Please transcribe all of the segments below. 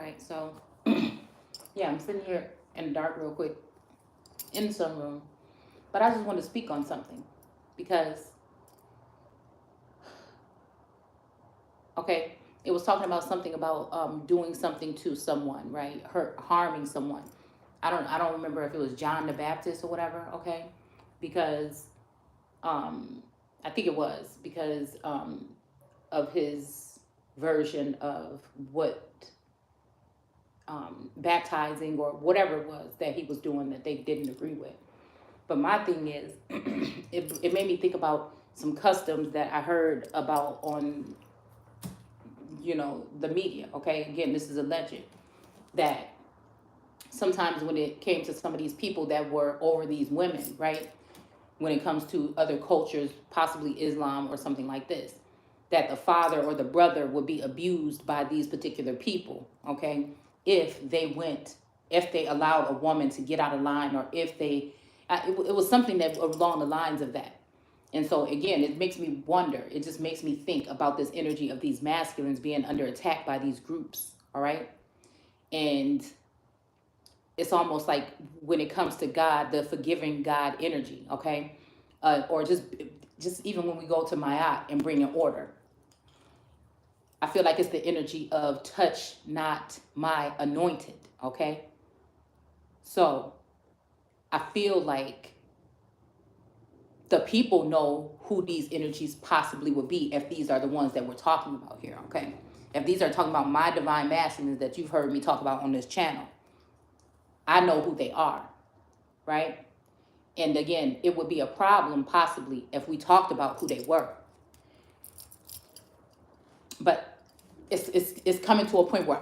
right, so yeah, I'm sitting here in the dark real quick in the sunroom, but I just want to speak on something because, okay, it was talking about something about doing something to someone, right? Harming someone. I don't remember if it was John the Baptist or whatever, okay? Because I think it was because of his version of what baptizing or whatever it was that he was doing that they didn't agree with. But my thing is, it made me think about some customs that I heard about on, the media. Okay, again, this is alleged that sometimes when it came to some of these people that were over these women, right? When it comes to other cultures, possibly Islam or something like this, that the father or the brother would be abused by these particular people, okay? If they allowed a woman to get out of line, or if they, it was something that along the lines of that. And so again, it makes me wonder, it just makes me think about this energy of these masculines being under attack by these groups, all right? And it's almost like when it comes to God, the forgiving God energy, okay? Or just even when we go to Ma'at and bring in order. I feel like it's the energy of touch not my anointed, okay? So I feel like the people know who these energies possibly would be if these are the ones that we're talking about here, okay? If these are talking about my divine masculines that you've heard me talk about on this channel, I know who they are, right? And again, it would be a problem possibly if we talked about who they were. But it's coming to a point where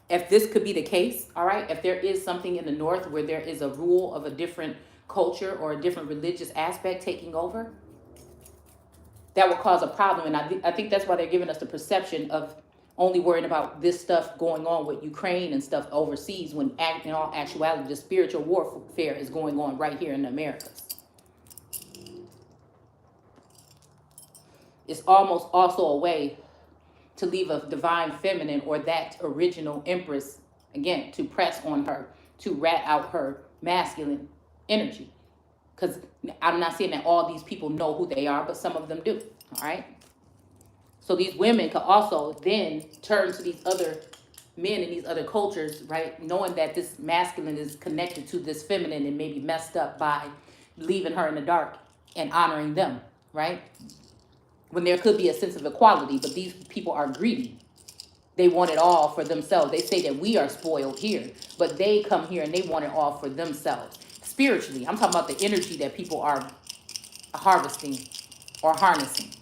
if this could be the case, all right, if there is something in the North where there is a rule of a different culture or a different religious aspect taking over, that will cause a problem. And I think that's why they're giving us the perception of only worrying about this stuff going on with Ukraine and stuff overseas, when in all actuality, the spiritual warfare is going on right here in the Americas. It's almost also a way to leave a divine feminine or that original empress, again, to press on her, to rat out her masculine energy. Because I'm not saying that all these people know who they are, but some of them do, all right? So these women could also then turn to these other men in these other cultures, right? Knowing that this masculine is connected to this feminine and maybe messed up by leaving her in the dark and honoring them, right? When there could be a sense of equality, but these people are greedy. They want it all for themselves. They say that we are spoiled here, but they come here and they want it all for themselves. Spiritually, I'm talking about the energy that people are harvesting or harnessing.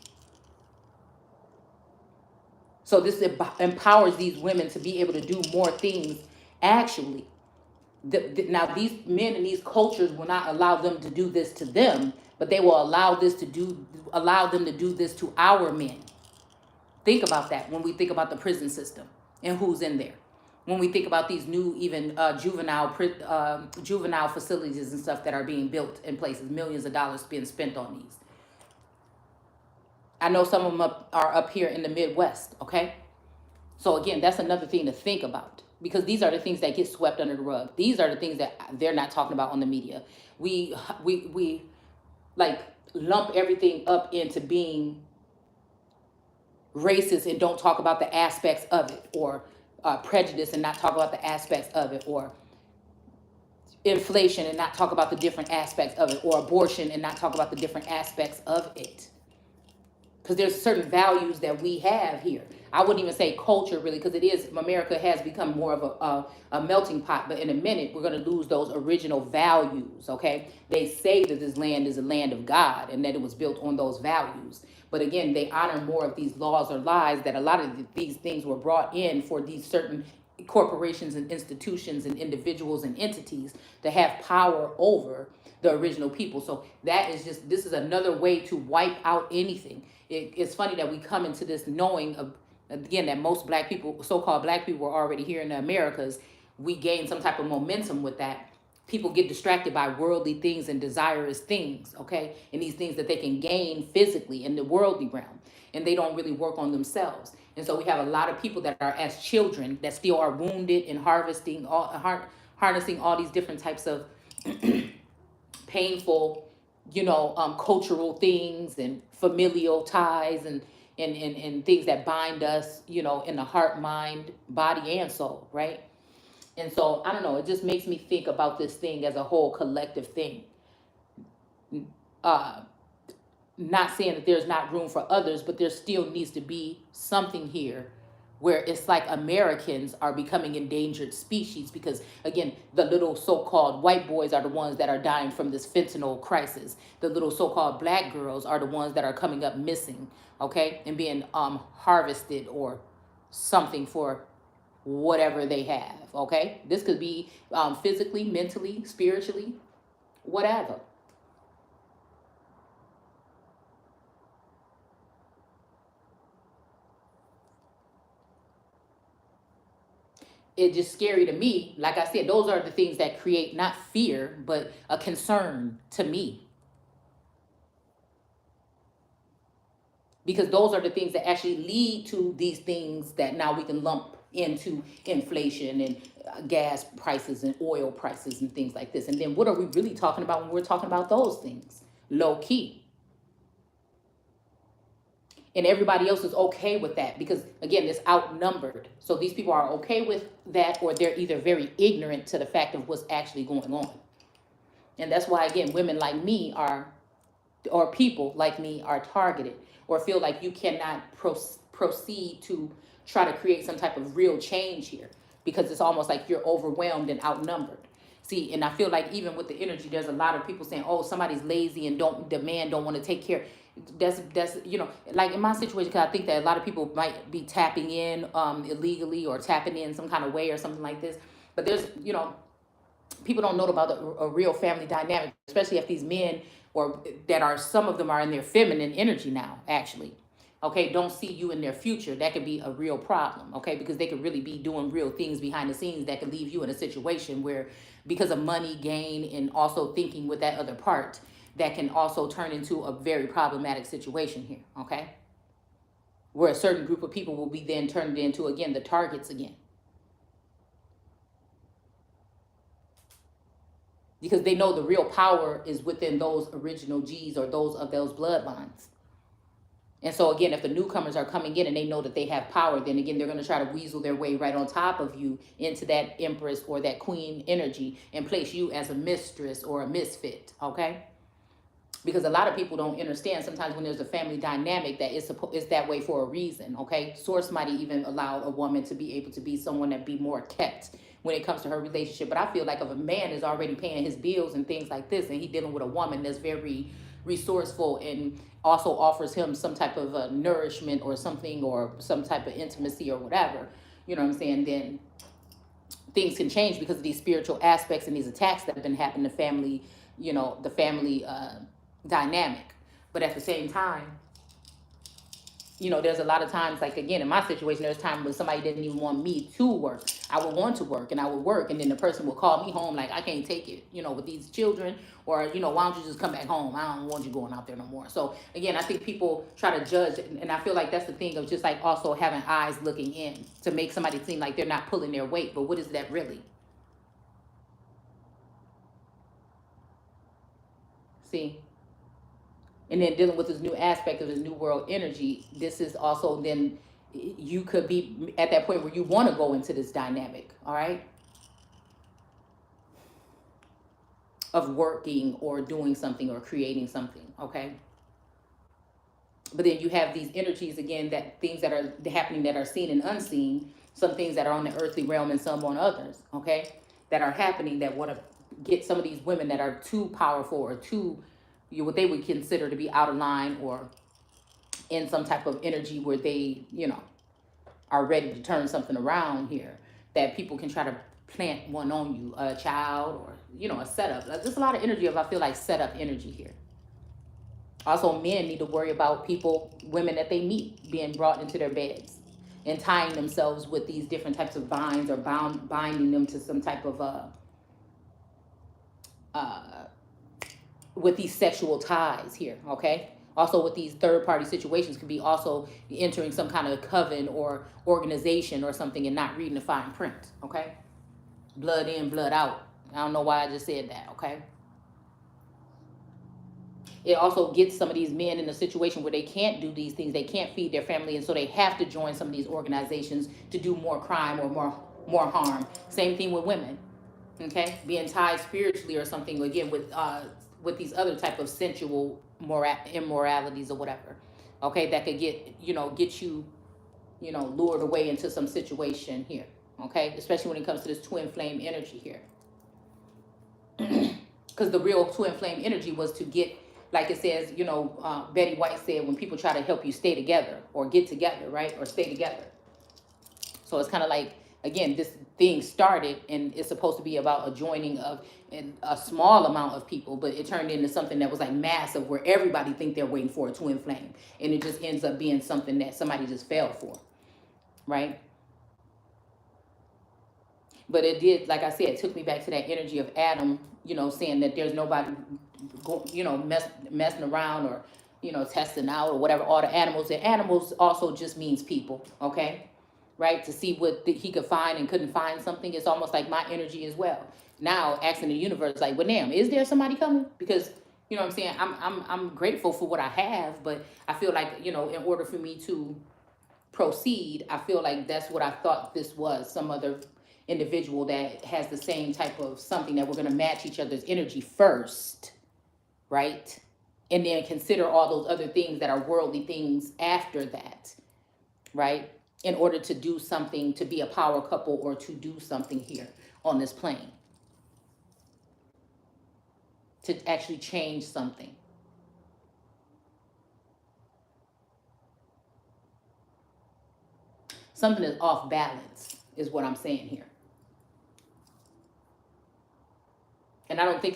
So this empowers these women to be able to do more things actually. Now, these men in these cultures will not allow them to do this to them, but they will allow them to do this to our men. Think about that when we think about the prison system and who's in there. When we think about these new even juvenile facilities and stuff that are being built in places, millions of dollars being spent on these. I know some of them are up here in the Midwest, okay? So again, that's another thing to think about, because these are the things that get swept under the rug. These are the things that they're not talking about on the media. We like lump everything up into being racist and don't talk about the aspects of it, or prejudice and not talk about the aspects of it, or inflation and not talk about the different aspects of it, or abortion and not talk about the different aspects of it. Because there's certain values that we have here. I wouldn't even say culture really, because America has become more of a melting pot, but in a minute, we're going to lose those original values, okay? They say that this land is a land of God and that it was built on those values. But again, they honor more of these laws or lies that a lot of these things were brought in for these certain corporations and institutions and individuals and entities to have power over the original people. So this is another way to wipe out anything. It's funny that we come into this knowing of, again, that most black people, so-called black people, are already here in the Americas. We gain some type of momentum with that. People get distracted by worldly things and desirous things, okay? And these things that they can gain physically in the worldly realm. And they don't really work on themselves. And so we have a lot of people that are as children that still are wounded and harnessing all these different types of painful, cultural things and familial ties and things that bind us, in the heart, mind, body, and soul, right? And so I don't know, it just makes me think about this thing as a whole collective thing. Uh, Not saying that there's not room for others, but there still needs to be something here where it's like Americans are becoming endangered species because, again, the little so-called white boys are the ones that are dying from this fentanyl crisis. The little so-called black girls are the ones that are coming up missing, okay, and being harvested or something for whatever they have, okay? This could be physically, mentally, spiritually, whatever. It's just scary to me. Like I said, those are the things that create not fear, but a concern to me. Because those are the things that actually lead to these things that now we can lump into inflation and gas prices and oil prices and things like this. And then what are we really talking about when we're talking about those things? Low key. And everybody else is okay with that because, again, it's outnumbered. So these people are okay with that, or they're either very ignorant to the fact of what's actually going on. And that's why, again, women like me or people like me are targeted, or feel like you cannot proceed to try to create some type of real change here because it's almost like you're overwhelmed and outnumbered. See, and I feel like even with the energy, there's a lot of people saying, oh, somebody's lazy and the man don't want to take care. That's like in my situation, because I think that a lot of people might be tapping in illegally or tapping in some kind of way or something like this. But there's, people don't know about a real family dynamic, especially if these men some of them are in their feminine energy now, actually. Okay, don't see you in their future. That could be a real problem, okay? Because they could really be doing real things behind the scenes that could leave you in a situation where, because of money gain and also thinking with that other part, that can also turn into a very problematic situation here, okay? Where a certain group of people will be then turned into, again, the targets again. Because they know the real power is within those original G's or those bloodlines. And so, again, if the newcomers are coming in and they know that they have power, then, again, they're going to try to weasel their way right on top of you into that empress or that queen energy and place you as a mistress or a misfit, okay? Because a lot of people don't understand sometimes when there's a family dynamic that it's that way for a reason, okay? Source might even allow a woman to be able to be someone that be more kept when it comes to her relationship. But I feel like if a man is already paying his bills and things like this, and he dealing with a woman that's very resourceful and also offers him some type of nourishment or something, or some type of intimacy or whatever, you know what I'm saying, then things can change because of these spiritual aspects and these attacks that have been happening to family, the family dynamic. But at the same time, there's a lot of times, like, again, in my situation, there's times when somebody didn't even want me to work. I would want to work and I would work, and then the person would call me home like, I can't take it, with these children, or, why don't you just come back home? I don't want you going out there no more. So, again, I think people try to judge, and I feel like that's the thing of just like also having eyes looking in to make somebody seem like they're not pulling their weight. But what is that really? See? And then dealing with this new aspect of this new world energy, this is also then you could be at that point where you want to go into this dynamic, all right, of working or doing something or creating something, okay? But then you have these energies, again, that things that are happening that are seen and unseen, some things that are on the earthly realm and some on others, okay, that are happening that want to get some of these women that are too powerful or too, what they would consider to be out of line or in some type of energy where they, are ready to turn something around here, that people can try to plant one on you, a child or, a setup. There's a lot of energy I feel like setup energy here. Also, men need to worry about women that they meet being brought into their beds and tying themselves with these different types of binds or binding them to some type of with these sexual ties here, okay? Also with these third party situations could be also entering some kind of coven or organization or something and not reading the fine print, okay? Blood in, blood out. I don't know why I just said that, okay? It also gets some of these men in a situation where they can't do these things, they can't feed their family, and so they have to join some of these organizations to do more crime or more harm. Same thing with women, okay? Being tied spiritually or something, again, with these other type of sensual immoralities or whatever, okay? That could get you, lured away into some situation here, okay? Especially when it comes to this twin flame energy here. Because the real twin flame energy was to get, like it says, Betty White said, when people try to help you stay together or get together, right? Or stay together. So it's kind of like, again, this thing started and it's supposed to be about a joining of a small amount of people, but it turned into something that was like massive where everybody think they're waiting for a twin flame. And it just ends up being something that somebody just fell for, right? But it did, like I said, it took me back to that energy of Adam, saying that there's nobody, messing around or, testing out or whatever, all the animals. And animals also just means people, okay? Right? To see what he could find and couldn't find something. It's almost like my energy as well. Now asking the universe, like, well, damn, is there somebody coming? Because, you know what I'm saying? I'm grateful for what I have, but I feel like, in order for me to proceed, I feel like that's what I thought this was, some other individual that has the same type of something, that we're going to match each other's energy first, right? And then consider all those other things that are worldly things after that, right? In order to do something, to be a power couple or to do something here on this plane, to actually change something. Something is off balance is what I'm saying here. And I don't think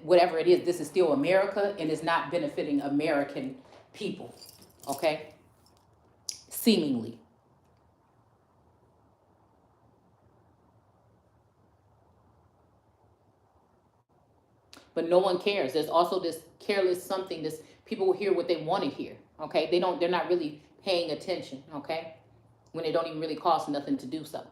whatever it is, this is still America and it's not benefiting American people, okay? Seemingly. But no one cares. There's also this careless something, this people will hear what they want to hear, okay? They're not really paying attention, okay? When it don't even really cost nothing to do so.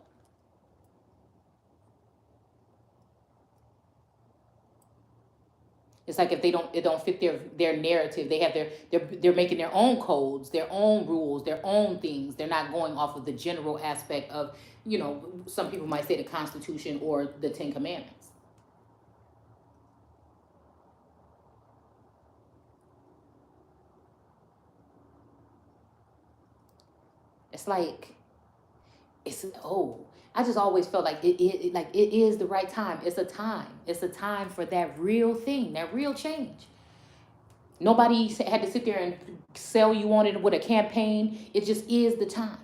It's like if it don't fit their narrative, they're making their own codes, their own rules, their own things. They're not going off of the general aspect of, some people might say the Constitution or the Ten Commandments. It's like, I just always felt like it is the right time. It's a time. It's a time for that real thing, that real change. Nobody had to sit there and sell you on it with a campaign. It just is the time.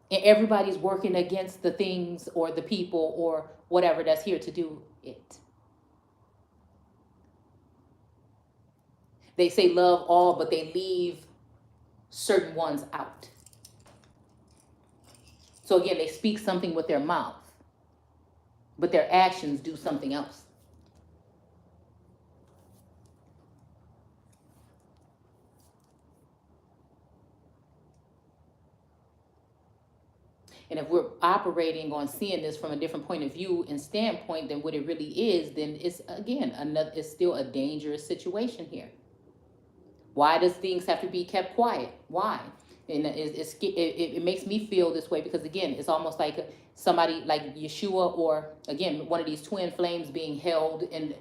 And everybody's working against the things or the people or whatever that's here to do it. They say love all, but they leave certain ones out. So again, they speak something with their mouth, but their actions do something else. And if we're operating on seeing this from a different point of view and standpoint than what it really is, then it's, again, it's still a dangerous situation here. Why does things have to be kept quiet? Why? And it makes me feel this way because, again, it's almost like somebody like Yeshua or, again, one of these twin flames being held in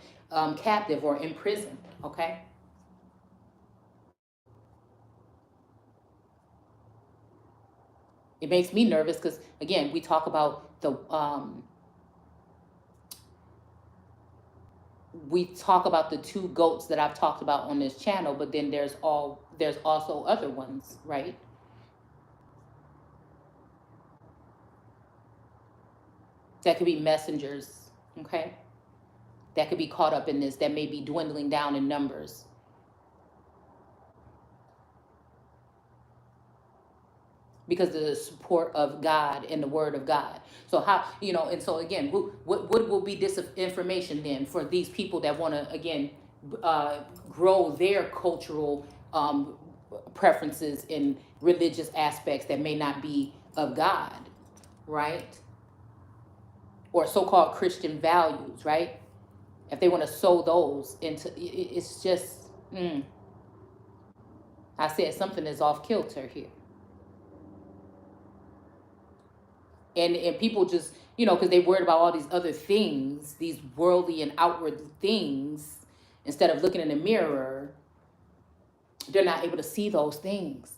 captive or in prison, okay? It makes me nervous because, again, we talk about the two goats that I've talked about on this channel, but then there's also other ones, right? That could be messengers, okay? That could be caught up in this, that may be dwindling down in numbers. Because of the support of God and the word of God. So how, and so again, what will be disinformation then for these people that want to, again, grow their cultural preferences in religious aspects that may not be of God, right? Or so-called Christian values, right? If they want to sow those into, it's just, I said something is off kilter here. And people just, because they worried about all these other things, these worldly and outward things, instead of looking in the mirror, they're not able to see those things.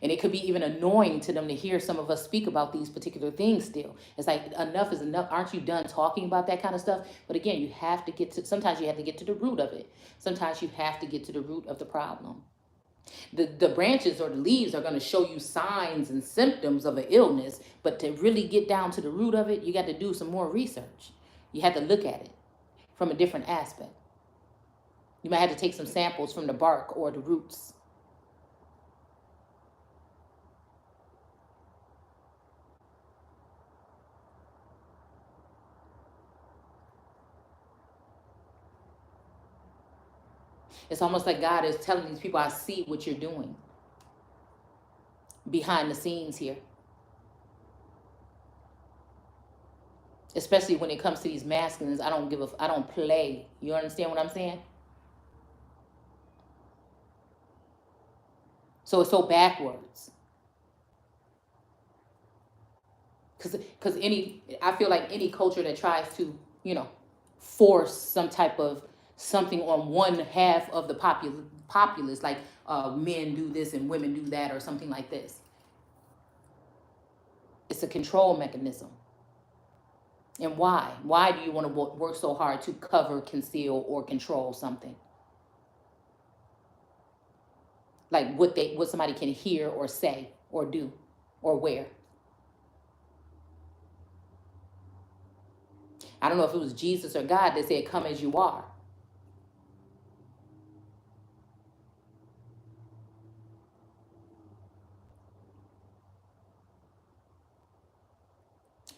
And it could be even annoying to them to hear some of us speak about these particular things still. It's like, enough is enough. Aren't you done talking about that kind of stuff? But again, you have to get to, sometimes you have to get to the root of it. Sometimes you have to get to the root of the problem. The branches or the leaves are going to show you signs and symptoms of an illness, but to really get down to the root of it, you got to do some more research. You have to look at it from a different aspect. You might have to take some samples from the bark or the roots. It's almost like God is telling these people, I see what you're doing behind the scenes here. Especially when it comes to these masculines, I don't play. You understand what I'm saying? So it's so backwards. Because I feel like any culture that tries to, force some type of something on one half of the populace, like men do this and women do that, or something like this. It's a control mechanism. And why? Why do you want to work so hard to cover, conceal, or control something? Like what somebody can hear or say or do or wear. I don't know if it was Jesus or God that said, come as you are.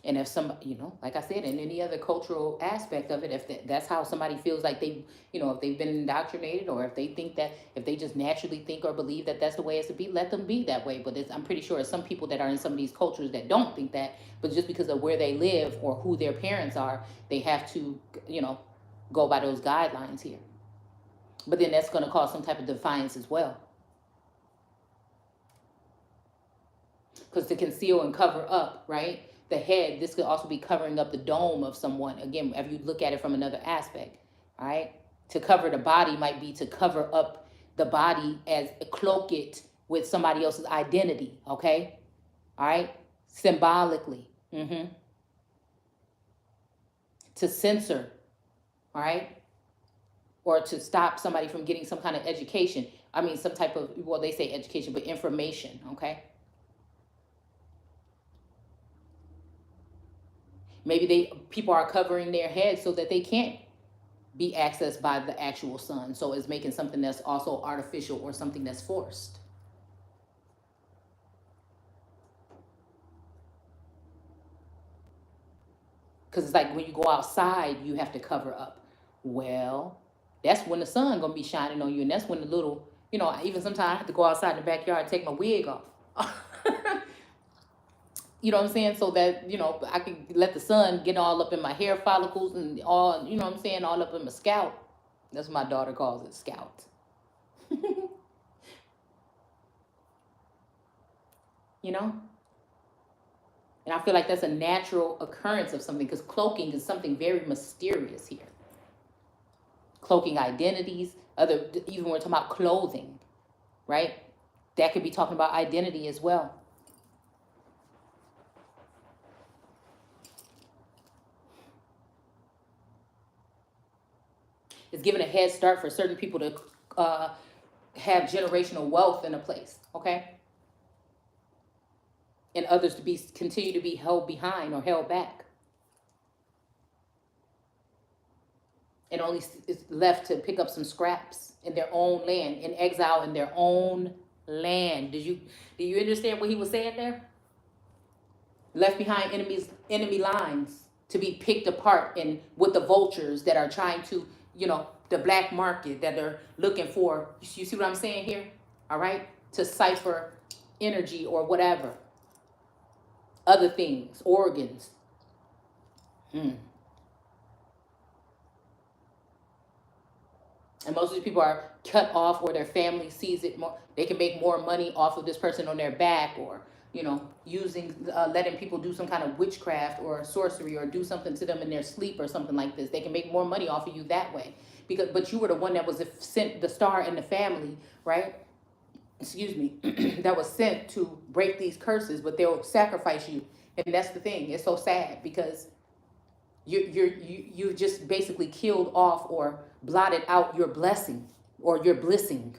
And if somebody, like I said, in any other cultural aspect of it, if that's how somebody feels like they, if they've been indoctrinated, or if they think that, if they just naturally think or believe that that's the way it's to be, let them be that way. But I'm pretty sure some people that are in some of these cultures that don't think that, but just because of where they live or who their parents are, they have to, go by those guidelines here. But then that's going to cause some type of defiance as well. Because to conceal and cover up, right? The head, this could also be covering up the dome of someone. Again, if you look at it from another aspect, all right? To cover the body might be to cover up the body, as cloak it with somebody else's identity, okay? All right? Symbolically. To censor, all right? Or to stop somebody from getting some kind of education. I mean, some type of, well, they say education, but information, okay? Maybe people are covering their heads so that they can't be accessed by the actual sun. So it's making something that's also artificial or something that's forced. Because it's like when you go outside, you have to cover up. Well, that's when the sun gonna be shining on you, and that's when the little, even sometimes I have to go outside in the backyard and take my wig off. You know what I'm saying? So that, I can let the sun get all up in my hair follicles and all, you know what I'm saying, all up in my scalp. That's what my daughter calls it, scalp. And I feel like that's a natural occurrence of something, because cloaking is something very mysterious here. Cloaking identities, even when we're talking about clothing, right? That could be talking about identity as well. It's giving a head start for certain people to have generational wealth in a place, okay? And others to continue to be held behind or held back. And only is left to pick up some scraps in their own land, in exile in their own land. Do you understand what he was saying there? Left behind enemy lines to be picked apart and with the vultures that are trying to, the black market that they're looking for. You see what I'm saying here? All right? To cipher energy or whatever. Other things, organs. And most of these people are cut off, or their family sees it more. They can make more money off of this person on their back, or, you know, using, letting people do some kind of witchcraft or sorcery, or do something to them in their sleep or something like this. They can make more money off of you that way. But you were the one that was sent, the star in the family, right? Excuse me, that was sent to break these curses, but they'll sacrifice you. And that's the thing. It's so sad because you just basically killed off or blotted out your blessing or your blissing.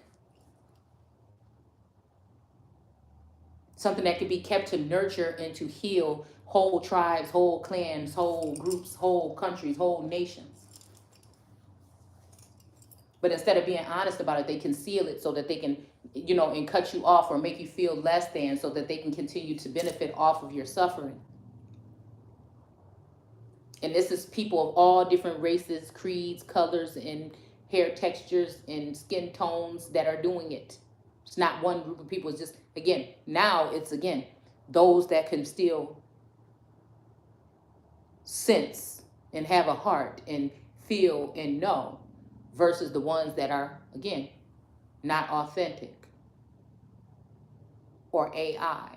Something that could be kept to nurture and to heal whole tribes, whole clans, whole groups, whole countries, whole nations. But instead of being honest about it, they conceal it so that they can, you know, and cut you off or make you feel less than, so that they can continue to benefit off of your suffering. And this is people of all different races, creeds, colors, and hair textures and skin tones that are doing it. It's not one group of people. It's just, again, now it's, again, those that can still sense and have a heart and feel and know, versus the ones that are, again, not authentic or AI.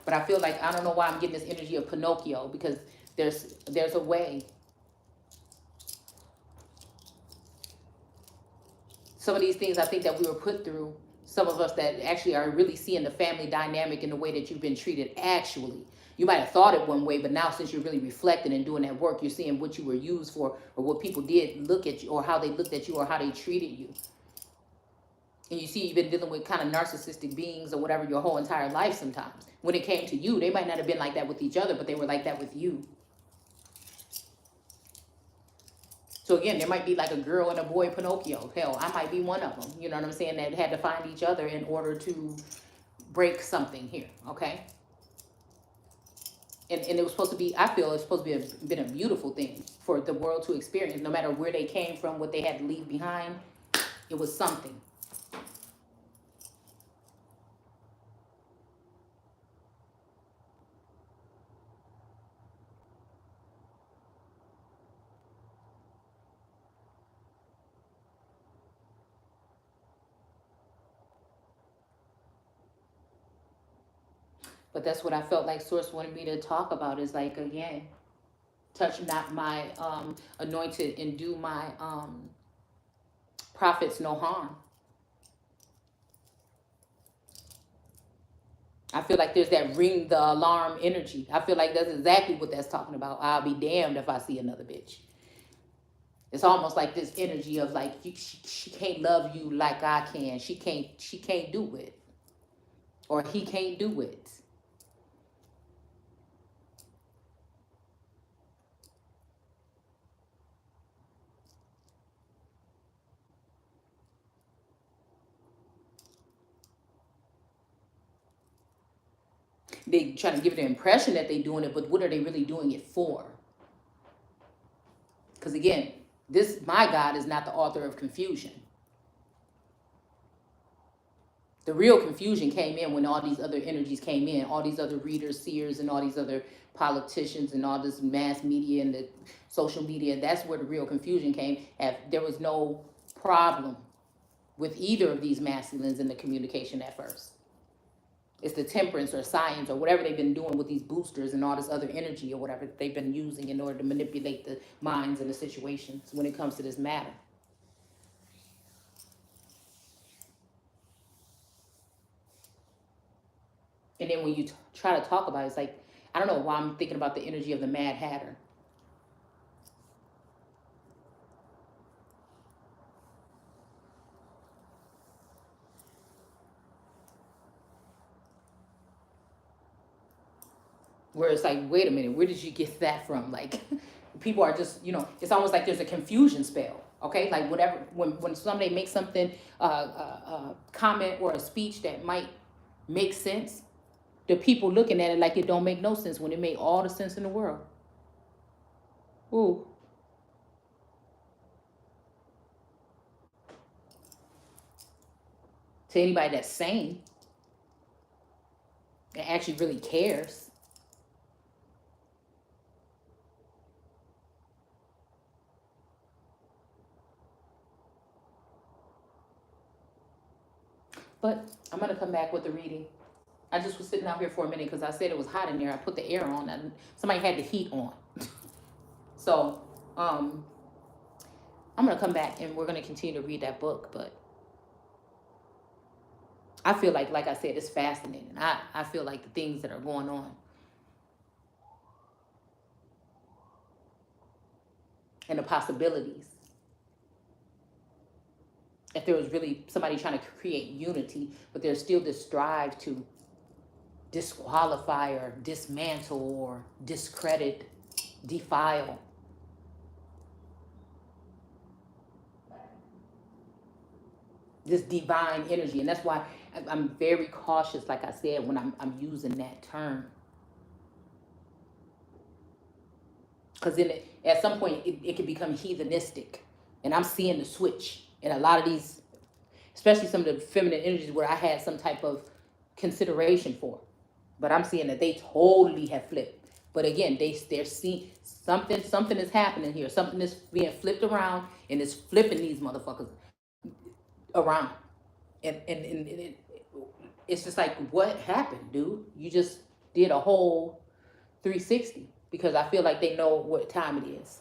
But I feel like, I don't know why I'm getting this energy of Pinocchio, because there's a way. Some of these things I think that we were put through, some of us that actually are really seeing the family dynamic in the way that you've been treated. Actually, you might have thought it one way, but now since you're really reflecting and doing that work, you're seeing what you were used for, or what people did look at you, or how they looked at you, or how they treated you. And you see, you've been dealing with kind of narcissistic beings or whatever your whole entire life sometimes. When it came to you, they might not have been like that with each other, but they were like that with you. So again, there might be like a girl and a boy Pinocchio. Hell, I might be one of them. You know what I'm saying? That had to find each other in order to break something here, okay? And it was supposed to be, I feel it was supposed to be been a beautiful thing for the world to experience. No matter where they came from, what they had to leave behind, it was something. But that's what I felt like Source wanted me to talk about, is like, again, touch not my anointed and do my prophets no harm. I feel like there's that ring the alarm energy. I feel like that's exactly what that's talking about. I'll be damned if I see another bitch. It's almost like this energy of like, she can't love you like I can. She can't do it. Or he can't do it. They try to give the impression that they're doing it, but what are they really doing it for? Because again, my God is not the author of confusion. The real confusion came in when all these other energies came in, all these other readers, seers, and all these other politicians and all this mass media and the social media. That's where the real confusion came. There was no problem with either of these masculines in the communication at first. It's the temperance or science or whatever they've been doing with these boosters and all this other energy or whatever they've been using in order to manipulate the minds and the situations when it comes to this matter. And then when you try to talk about it, it's like, I don't know why I'm thinking about the energy of the Mad Hatter. Where it's like, wait a minute, where did you get that from? Like, people are just, you know, it's almost like there's a confusion spell, okay? Like whatever, when somebody makes something, comment or a speech that might make sense, the people looking at it like it don't make no sense when it made all the sense in the world. Ooh. To anybody that's sane and actually really cares. But I'm going to come back with the reading. I just was sitting out here for a minute because I said it was hot in there. I put the air on and somebody had the heat on. So, I'm going to come back and we're going to continue to read that book. But I feel like I said, it's fascinating. I feel like the things that are going on and the possibilities. If there was really somebody trying to create unity, but there's still this strive to disqualify or dismantle or discredit, defile. This divine energy. And that's why I'm very cautious, like I said, when I'm using that term. Because then at some point it can become heathenistic. And I'm seeing the switch. And a lot of these, especially some of the feminine energies where I had some type of consideration for. But I'm seeing that they totally have flipped. But again, they're seeing something is happening here. Something is being flipped around and it's flipping these motherfuckers around. And it's just like, what happened, dude? You just did a whole 360. Because I feel like they know what time it is.